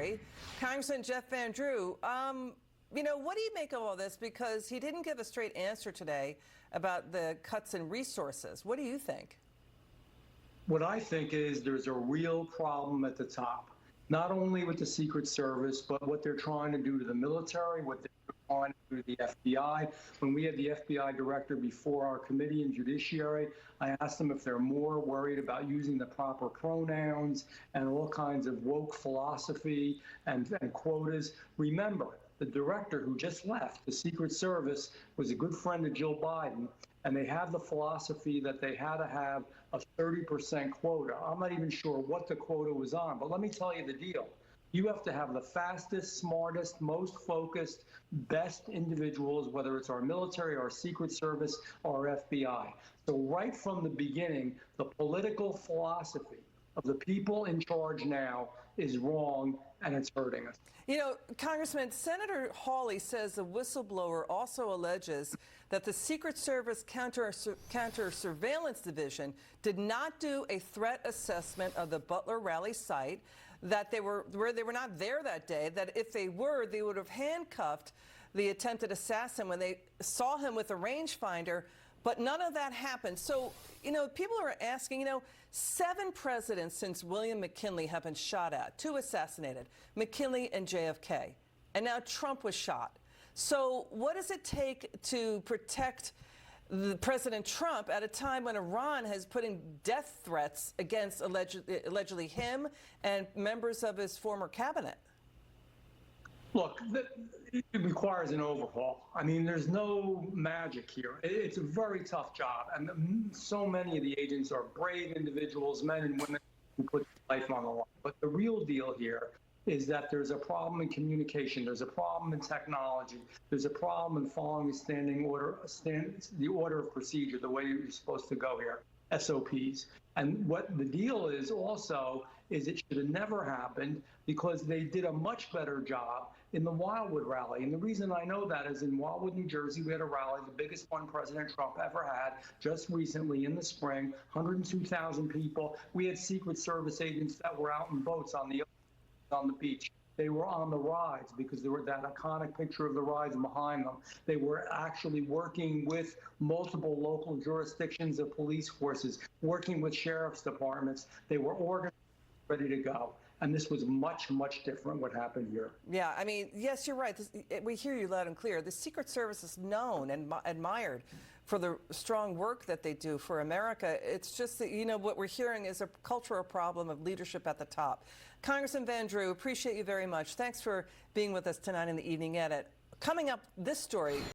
Judiciary, Congressman Jeff Van Drew. What do you make of all this? Because he didn't give a straight answer today about the cuts in resources. What do you think? What I think is there's a real problem at the top, not only with the Secret Service, but what they're trying to do to the military, what they're trying to do to the FBI. When we had the FBI director before our committee in Judiciary, I asked them if they're more worried about using the proper pronouns and all kinds of woke philosophy and quotas. Remember, the director who just left the Secret Service was a good friend of Joe Biden, and they have the philosophy that they had to have a 30% quota. I'm not even sure what the quota was on, but let me tell you the deal. You have to have the fastest, smartest, most focused, best individuals, whether it's our military, our Secret Service, or our FBI. So right from the beginning, the political philosophy of the people in charge now is wrong, and it's hurting us. You know, Congressman, Senator Hawley says the whistleblower also alleges that the Secret Service Counter-Surveillance Division did not do a threat assessment of the Butler rally site, that they were not there that day, that if they were, they would have handcuffed the attempted assassin when they saw him with a rangefinder. But none of that happened. So, people are asking, 7 presidents since William McKinley have been shot at, 2 assassinated, McKinley and JFK. And now Trump was shot. So what does it take to protect President Trump at a time when Iran has putting death threats against allegedly him and members of his former cabinet? Look, it requires an overhaul. I mean, there's no magic here. It's a very tough job. And so many of the agents are brave individuals, men and women who put life on the line. But the real deal here is that there's a problem in communication. There's a problem in technology. There's a problem in following the order of procedure, the way you're supposed to go here, SOPs. And what the deal is also is it should have never happened because they did a much better job in the Wildwood rally. And the reason I know that is in Wildwood, New Jersey, we had a rally, the biggest one President Trump ever had, just recently in the spring, 102,000 people. We had Secret Service agents that were out in boats on the beach. They were on the rides because there were that iconic picture of the rides behind them. They were actually working with multiple local jurisdictions of police forces, working with sheriff's departments. They were organized, ready to go. And this was much, much different what happened here. Yeah, I mean, yes, you're right. We hear you loud and clear. The Secret Service is known and admired for the strong work that they do for America. It's just that, what we're hearing is a cultural problem of leadership at the top. Congressman Van Drew, appreciate you very much. Thanks for being with us tonight in the Evening Edit. Coming up, this story.